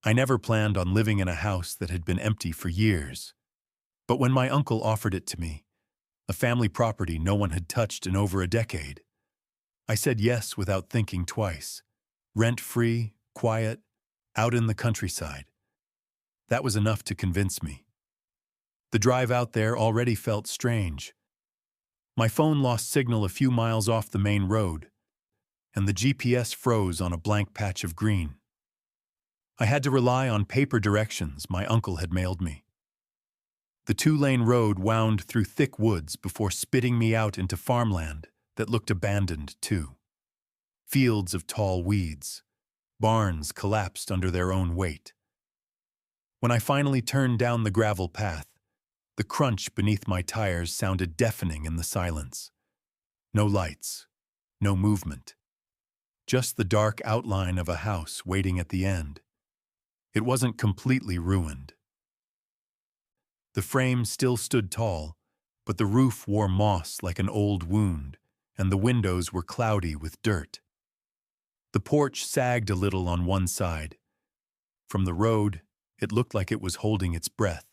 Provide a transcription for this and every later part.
I never planned on living in a house that had been empty for years. But when my uncle offered it to me, a family property no one had touched in over a decade, I said yes without thinking twice. Rent-free, quiet, out in the countryside. That was enough to convince me. The drive out there already felt strange. My phone lost signal a few miles off the main road, and the GPS froze on a blank patch of green. I had to rely on paper directions my uncle had mailed me. The two-lane road wound through thick woods before spitting me out into farmland that looked abandoned too. Fields of tall weeds. Barns collapsed under their own weight. When I finally turned down the gravel path, the crunch beneath my tires sounded deafening in the silence. No lights, no movement. Just the dark outline of a house waiting at the end. It wasn't completely ruined. The frame still stood tall, but the roof wore moss like an old wound, and the windows were cloudy with dirt. The porch sagged a little on one side. From the road, it looked like it was holding its breath.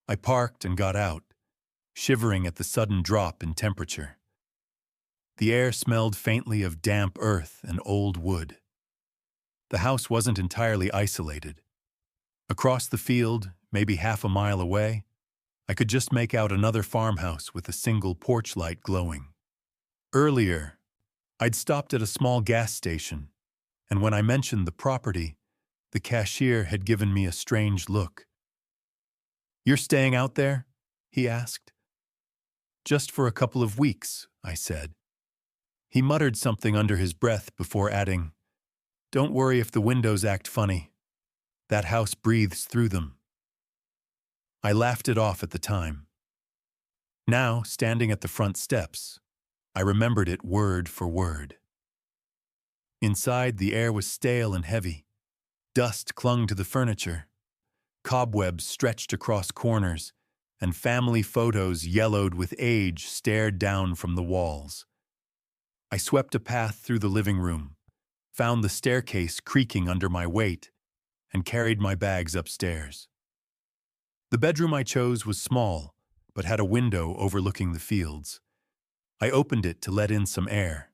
I parked and got out, shivering at the sudden drop in temperature. The air smelled faintly of damp earth and old wood. The house wasn't entirely isolated. Across the field, maybe half a mile away, I could just make out another farmhouse with a single porch light glowing. Earlier, I'd stopped at a small gas station, and when I mentioned the property, the cashier had given me a strange look. "You're staying out there?" he asked. "Just for a couple of weeks," I said. He muttered something under his breath before adding, "Don't worry if the windows act funny. That house breathes through them." I laughed it off at the time. Now, standing at the front steps, I remembered it word for word. Inside, the air was stale and heavy. Dust clung to the furniture. Cobwebs stretched across corners, and family photos yellowed with age stared down from the walls. I swept a path through the living room, found the staircase creaking under my weight, and carried my bags upstairs. The bedroom I chose was small, but had a window overlooking the fields. I opened it to let in some air.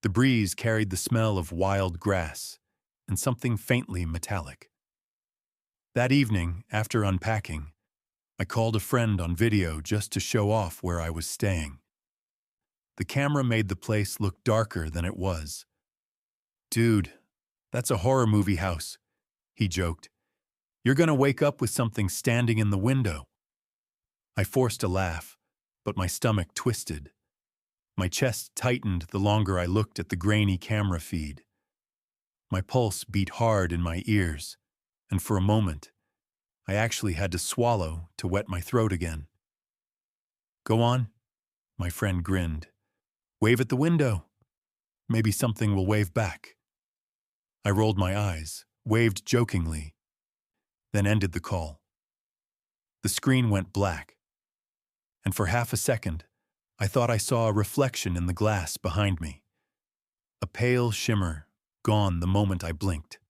The breeze carried the smell of wild grass and something faintly metallic. That evening, after unpacking, I called a friend on video just to show off where I was staying. The camera made the place look darker than it was. "Dude, that's a horror movie house," he joked. "You're gonna wake up with something standing in the window." I forced a laugh, but my stomach twisted. My chest tightened the longer I looked at the grainy camera feed. My pulse beat hard in my ears, and for a moment, I actually had to swallow to wet my throat again. "Go on," my friend grinned. "Wave at the window. Maybe something will wave back." I rolled my eyes, waved jokingly, then ended the call. The screen went black, and for half a second, I thought I saw a reflection in the glass behind me. A pale shimmer, gone the moment I blinked.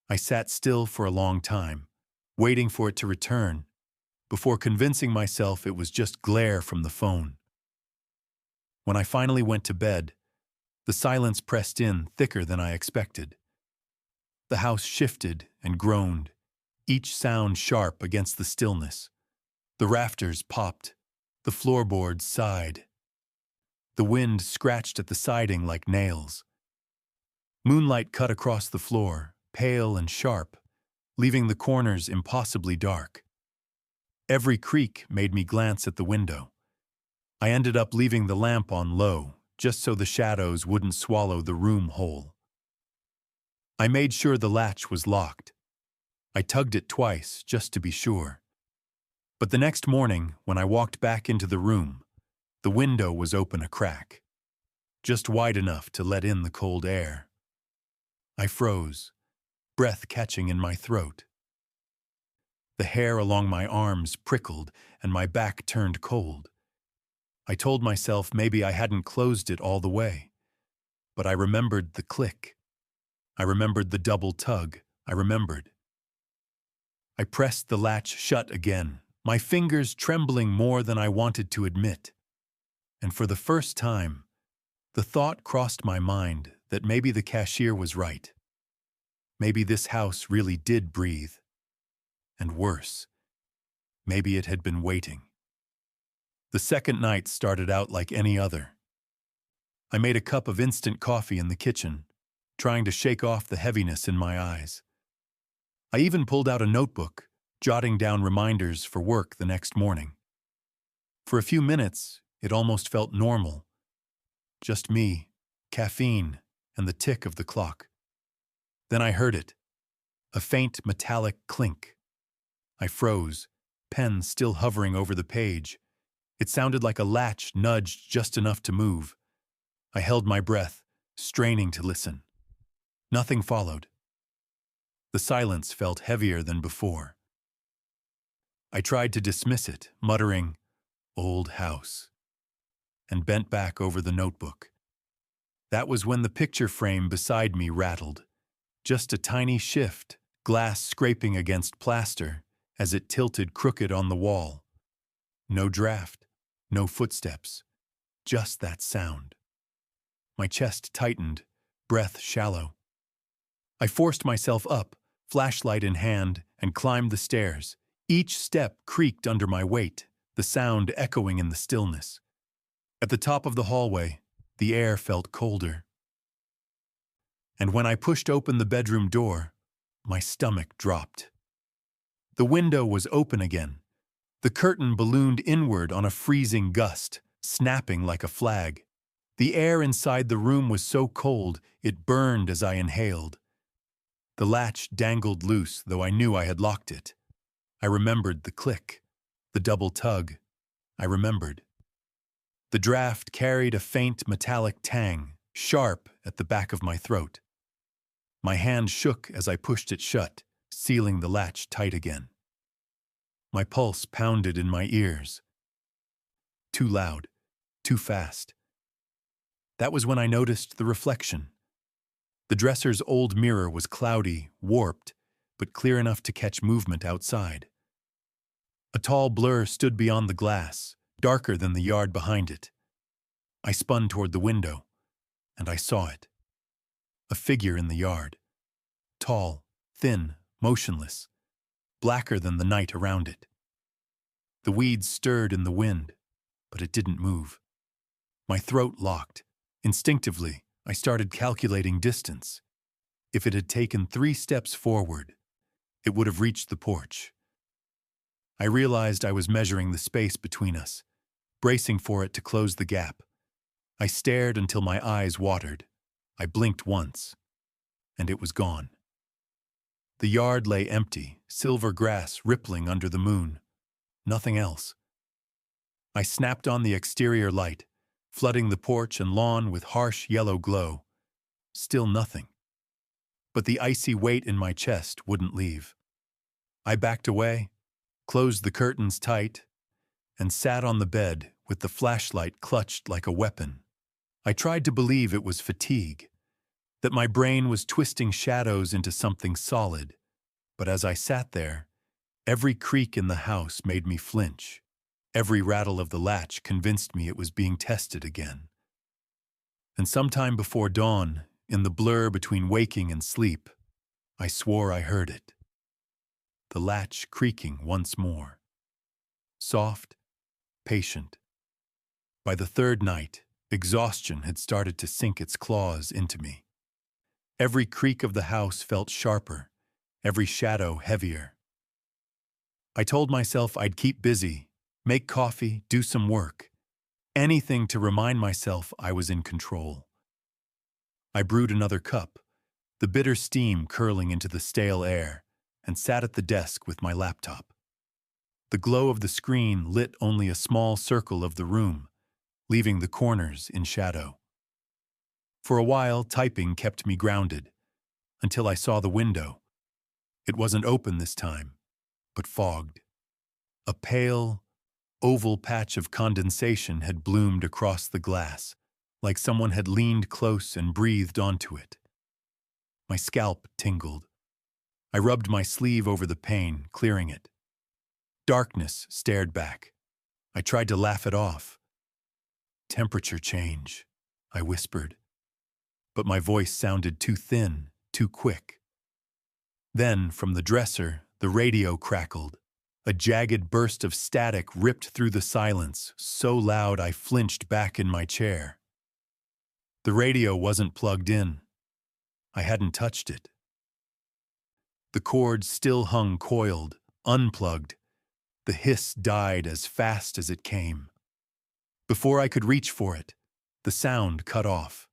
I sat still for a long time, waiting for it to return, before convincing myself it was just glare from the phone. When I finally went to bed, the silence pressed in thicker than I expected. The house shifted and groaned, each sound sharp against the stillness. The rafters popped, the floorboards sighed. The wind scratched at the siding like nails. Moonlight cut across the floor, pale and sharp, leaving the corners impossibly dark. Every creak made me glance at the window. I ended up leaving the lamp on low, just so the shadows wouldn't swallow the room whole. I made sure the latch was locked. I tugged it twice, just to be sure. But the next morning, when I walked back into the room, the window was open a crack, just wide enough to let in the cold air. I froze, breath catching in my throat. The hair along my arms prickled and my back turned cold. I told myself maybe I hadn't closed it all the way, but I remembered the click. I remembered the double tug, I remembered. I pressed the latch shut again, my fingers trembling more than I wanted to admit. And for the first time, the thought crossed my mind that maybe the cashier was right. Maybe this house really did breathe. And worse, maybe it had been waiting. The second night started out like any other. I made a cup of instant coffee in the kitchen, trying to shake off the heaviness in my eyes. I even pulled out a notebook, jotting down reminders for work the next morning. For a few minutes, it almost felt normal. Just me, caffeine, and the tick of the clock. Then I heard it, a faint metallic clink. I froze, pen still hovering over the page. It sounded like a latch nudged just enough to move. I held my breath, straining to listen. Nothing followed. The silence felt heavier than before. I tried to dismiss it, muttering, "Old house," and bent back over the notebook. That was when the picture frame beside me rattled. Just a tiny shift, glass scraping against plaster as it tilted crooked on the wall. No draft, no footsteps, just that sound. My chest tightened, breath shallow. I forced myself up, flashlight in hand, and climbed the stairs. Each step creaked under my weight, the sound echoing in the stillness. At the top of the hallway, the air felt colder. And when I pushed open the bedroom door, my stomach dropped. The window was open again. The curtain ballooned inward on a freezing gust, snapping like a flag. The air inside the room was so cold, it burned as I inhaled. The latch dangled loose, though I knew I had locked it. I remembered the click, the double tug. I remembered. The draft carried a faint metallic tang, sharp at the back of my throat. My hand shook as I pushed it shut, sealing the latch tight again. My pulse pounded in my ears. Too loud, too fast. That was when I noticed the reflection. The dresser's old mirror was cloudy, warped, but clear enough to catch movement outside. A tall blur stood beyond the glass, darker than the yard behind it. I spun toward the window, and I saw it. A figure in the yard. Tall, thin, motionless, blacker than the night around it. The weeds stirred in the wind, but it didn't move. My throat locked. Instinctively, I started calculating distance. If it had taken 3 steps forward, it would have reached the porch. I realized I was measuring the space between us, bracing for it to close the gap. I stared until my eyes watered. I blinked once, and it was gone. The yard lay empty, silver grass rippling under the moon. Nothing else. I snapped on the exterior light, flooding the porch and lawn with harsh yellow glow. Still nothing. But the icy weight in my chest wouldn't leave. I backed away, closed the curtains tight, and sat on the bed with the flashlight clutched like a weapon. I tried to believe it was fatigue, that my brain was twisting shadows into something solid, but as I sat there, every creak in the house made me flinch. Every rattle of the latch convinced me it was being tested again. And sometime before dawn, in the blur between waking and sleep, I swore I heard it. The latch creaking once more. Soft, patient. By the third night, exhaustion had started to sink its claws into me. Every creak of the house felt sharper, every shadow heavier. I told myself I'd keep busy, make coffee, do some work, anything to remind myself I was in control. I brewed another cup, the bitter steam curling into the stale air, and sat at the desk with my laptop. The glow of the screen lit only a small circle of the room, leaving the corners in shadow. For a while, typing kept me grounded, until I saw the window. It wasn't open this time, but fogged. A pale, oval patch of condensation had bloomed across the glass, like someone had leaned close and breathed onto it. My scalp tingled. I rubbed my sleeve over the pain, clearing it. Darkness stared back. I tried to laugh it off. "Temperature change," I whispered. But my voice sounded too thin, too quick. Then, from the dresser, the radio crackled. A jagged burst of static ripped through the silence, so loud I flinched back in my chair. The radio wasn't plugged in. I hadn't touched it. The cord still hung coiled, unplugged. The hiss died as fast as it came. Before I could reach for it, the sound cut off.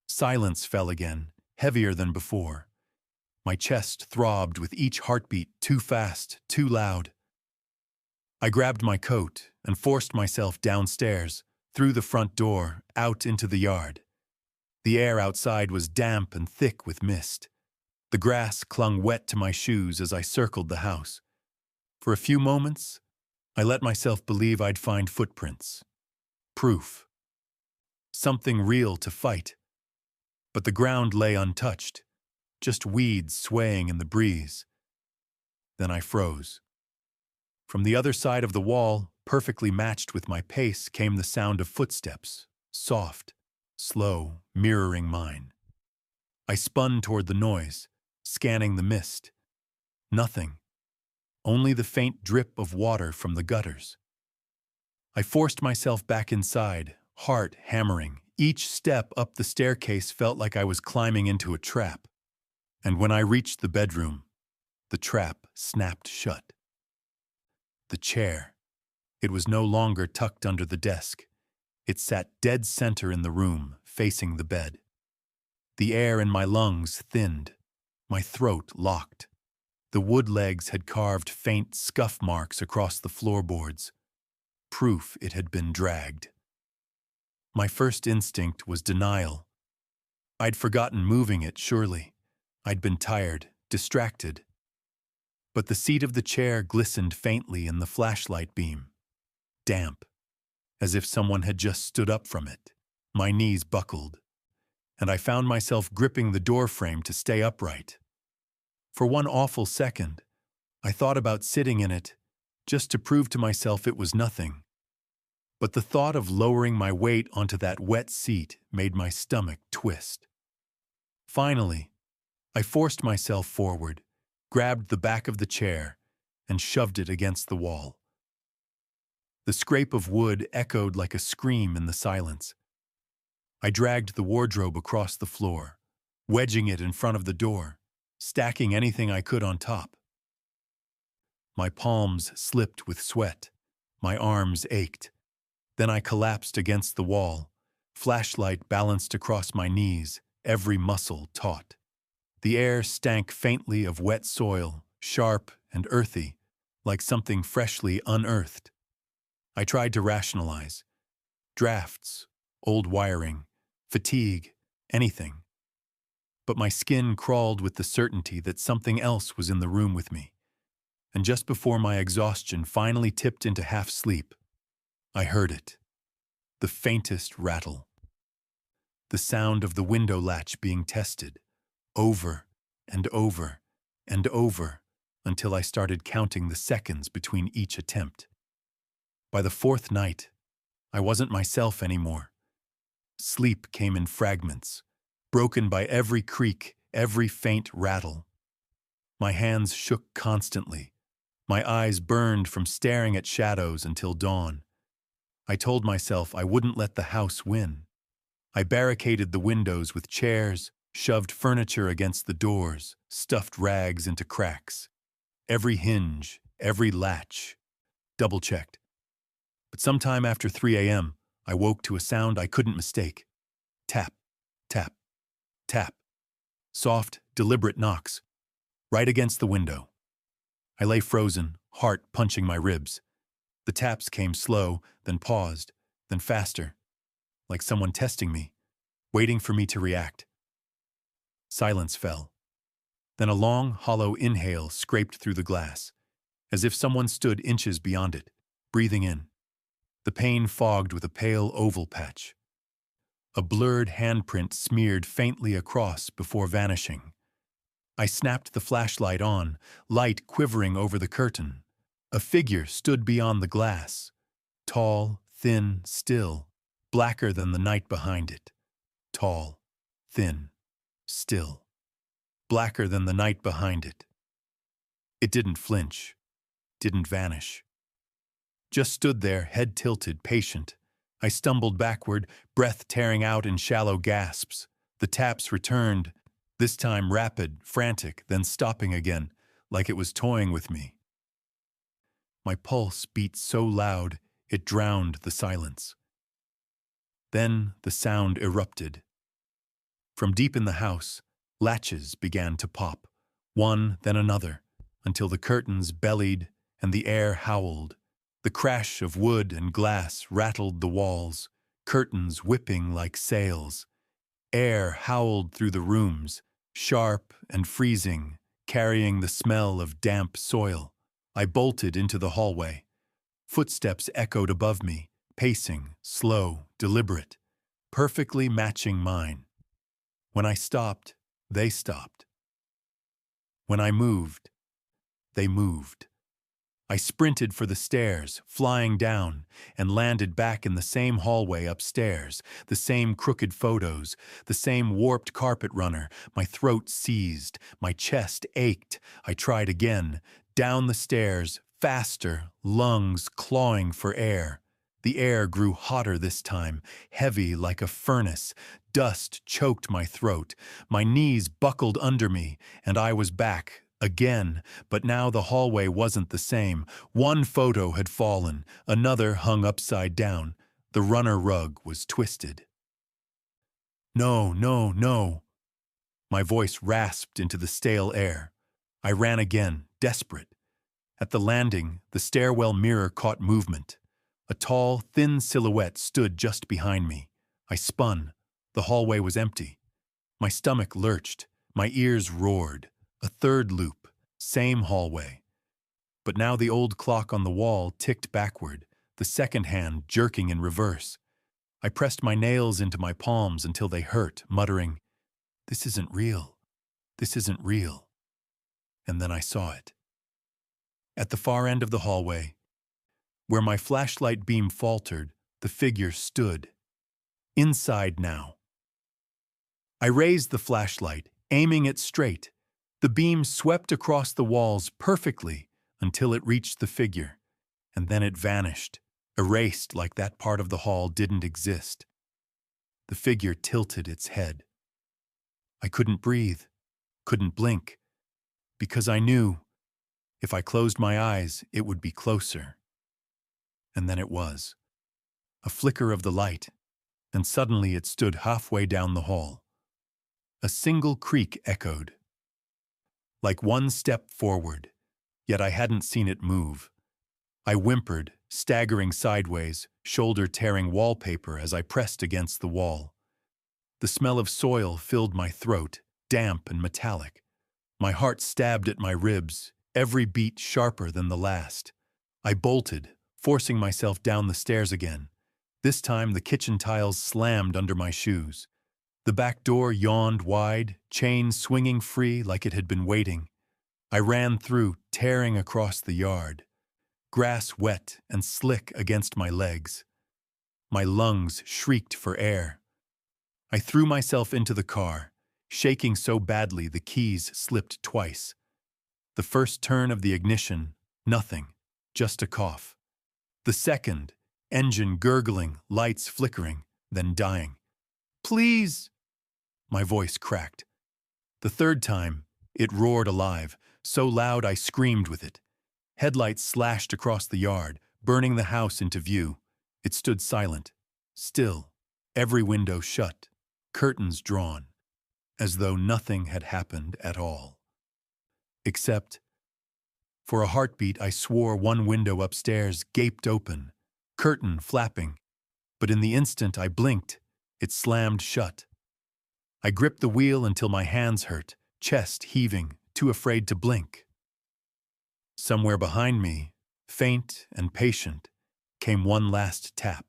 Silence fell again, heavier than before. My chest throbbed with each heartbeat, too fast, too loud. I grabbed my coat and forced myself downstairs, through the front door, out into the yard. The air outside was damp and thick with mist. The grass clung wet to my shoes as I circled the house. For a few moments, I let myself believe I'd find footprints. Proof. Something real to fight. But the ground lay untouched, just weeds swaying in the breeze. Then I froze. From the other side of the wall, perfectly matched with my pace, came the sound of footsteps, soft, slow, mirroring mine. I spun toward the noise, scanning the mist. Nothing. Only the faint drip of water from the gutters. I forced myself back inside, heart hammering. Each step up the staircase felt like I was climbing into a trap. And when I reached the bedroom, the trap snapped shut. The chair. It was no longer tucked under the desk. It sat dead center in the room, facing the bed. The air in my lungs thinned, my throat locked. The wood legs had carved faint scuff marks across the floorboards. Proof it had been dragged. My first instinct was denial. I'd forgotten moving it, surely. I'd been tired, distracted. But the seat of the chair glistened faintly in the flashlight beam. Damp, as if someone had just stood up from it. My knees buckled, and I found myself gripping the doorframe to stay upright. For one awful second, I thought about sitting in it, just to prove to myself it was nothing. But the thought of lowering my weight onto that wet seat made my stomach twist. Finally, I forced myself forward, grabbed the back of the chair, and shoved it against the wall. The scrape of wood echoed like a scream in the silence. I dragged the wardrobe across the floor, wedging it in front of the door, stacking anything I could on top. My palms slipped with sweat. My arms ached. Then I collapsed against the wall, flashlight balanced across my knees, every muscle taut. The air stank faintly of wet soil, sharp and earthy, like something freshly unearthed. I tried to rationalize. Drafts, old wiring, fatigue, anything. But my skin crawled with the certainty that something else was in the room with me. And just before my exhaustion finally tipped into half-sleep, I heard it. The faintest rattle. The sound of the window latch being tested, over and over and over, until I started counting the seconds between each attempt. By the fourth night, I wasn't myself anymore. Sleep came in fragments, broken by every creak, every faint rattle. My hands shook constantly. My eyes burned from staring at shadows until dawn. I told myself I wouldn't let the house win. I barricaded the windows with chairs, shoved furniture against the doors, stuffed rags into cracks. Every hinge, every latch, double-checked. But sometime after 3 a.m., I woke to a sound I couldn't mistake. Tap, tap, tap. Soft, deliberate knocks, right against the window. I lay frozen, heart punching my ribs. The taps came slow, then paused, then faster, like someone testing me, waiting for me to react. Silence fell. Then a long, hollow inhale scraped through the glass, as if someone stood inches beyond it, breathing in. The pane fogged with a pale oval patch. A blurred handprint smeared faintly across before vanishing. I snapped the flashlight on, light quivering over the curtain. A figure stood beyond the glass. Tall, thin, still, blacker than the night behind it. Tall, thin, still, blacker than the night behind it. It didn't flinch, didn't vanish. Just stood there, head tilted, patient. I stumbled backward, breath tearing out in shallow gasps. The taps returned, this time rapid, frantic, then stopping again, like it was toying with me. My pulse beat so loud, it drowned the silence. Then the sound erupted. From deep in the house, latches began to pop, one then another, until the curtains bellied and the air howled. The crash of wood and glass rattled the walls, curtains whipping like sails. Air howled through the rooms, sharp and freezing, carrying the smell of damp soil. I bolted into the hallway. Footsteps echoed above me, pacing, slow, deliberate, perfectly matching mine. When I stopped, they stopped. When I moved, they moved. I sprinted for the stairs, flying down, and landed back in the same hallway upstairs, the same crooked photos, the same warped carpet runner. My throat seized, my chest ached. I tried again, down the stairs, faster, lungs clawing for air. The air grew hotter this time, heavy like a furnace. Dust choked my throat. My knees buckled under me, and I was back. Again, but now the hallway wasn't the same. One photo had fallen, another hung upside down. The runner rug was twisted. No, no, no. My voice rasped into the stale air. I ran again, desperate. At the landing, the stairwell mirror caught movement. A tall, thin silhouette stood just behind me. I spun. The hallway was empty. My stomach lurched. My ears roared. A third loop, same hallway. But now the old clock on the wall ticked backward, the second hand jerking in reverse. I pressed my nails into my palms until they hurt, muttering, "This isn't real. This isn't real." And then I saw it. At the far end of the hallway, where my flashlight beam faltered, the figure stood. Inside now. I raised the flashlight, aiming it straight. The beam swept across the walls perfectly until it reached the figure, and then it vanished, erased like that part of the hall didn't exist. The figure tilted its head. I couldn't breathe, couldn't blink, because I knew if I closed my eyes, it would be closer. And then it was. A flicker of the light, and suddenly it stood halfway down the hall. A single creak echoed. Like one step forward, yet I hadn't seen it move. I whimpered, staggering sideways, shoulder-tearing wallpaper as I pressed against the wall. The smell of soil filled my throat, damp and metallic. My heart stabbed at my ribs, every beat sharper than the last. I bolted, forcing myself down the stairs again. This time the kitchen tiles slammed under my shoes. The back door yawned wide, chain swinging free like it had been waiting. I ran through, tearing across the yard. Grass wet and slick against my legs. My lungs shrieked for air. I threw myself into the car, shaking so badly the keys slipped twice. The first turn of the ignition, nothing, just a cough. The second, engine gurgling, lights flickering, then dying. "Please!" My voice cracked. The third time, it roared alive, so loud I screamed with it. Headlights slashed across the yard, burning the house into view. It stood silent, still, every window shut, curtains drawn, as though nothing had happened at all. Except, for a heartbeat, I swore one window upstairs gaped open, curtain flapping, but in the instant I blinked, it slammed shut. I gripped the wheel until my hands hurt, chest heaving, too afraid to blink. Somewhere behind me, faint and patient, came one last tap.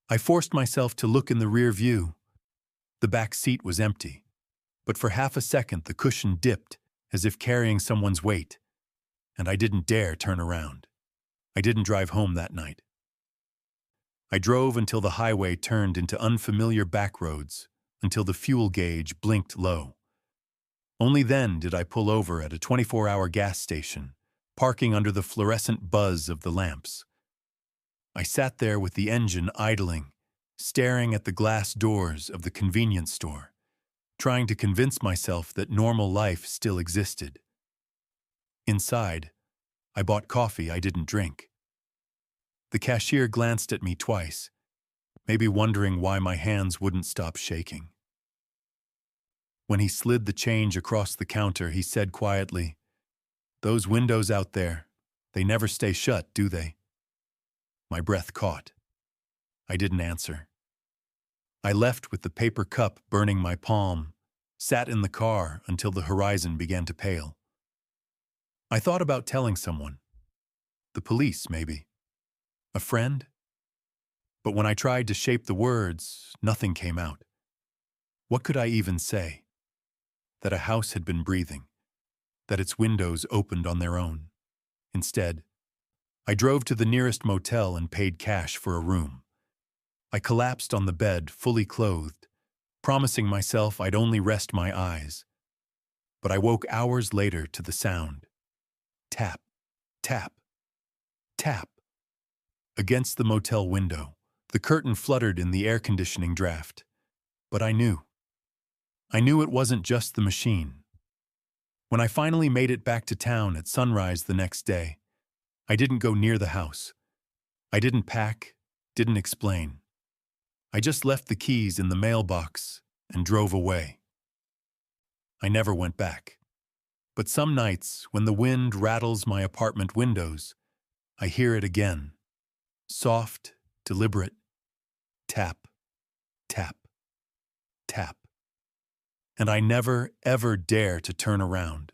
I forced myself to look in the rear view. The back seat was empty, but for half a second the cushion dipped as if carrying someone's weight, and I didn't dare turn around. I didn't drive home that night. I drove until the highway turned into unfamiliar back roads, until the fuel gauge blinked low. Only then did I pull over at a 24-hour gas station, parking under the fluorescent buzz of the lamps. I sat there with the engine idling, staring at the glass doors of the convenience store, trying to convince myself that normal life still existed. Inside, I bought coffee I didn't drink. The cashier glanced at me twice, maybe wondering why my hands wouldn't stop shaking. When he slid the change across the counter, he said quietly, "Those windows out there, they never stay shut, do they?" My breath caught. I didn't answer. I left with the paper cup burning my palm, sat in the car until the horizon began to pale. I thought about telling someone. The police, maybe. A friend? But when I tried to shape the words, nothing came out. What could I even say? That a house had been breathing, that its windows opened on their own. Instead, I drove to the nearest motel and paid cash for a room. I collapsed on the bed, fully clothed, promising myself I'd only rest my eyes. But I woke hours later to the sound. Tap, tap, tap. Against the motel window, the curtain fluttered in the air conditioning draft. But I knew. I knew it wasn't just the machine. When I finally made it back to town at sunrise the next day, I didn't go near the house. I didn't pack, didn't explain. I just left the keys in the mailbox and drove away. I never went back. But some nights, when the wind rattles my apartment windows, I hear it again. Soft, deliberate. Tap, tap, tap. And I never, ever dare to turn around.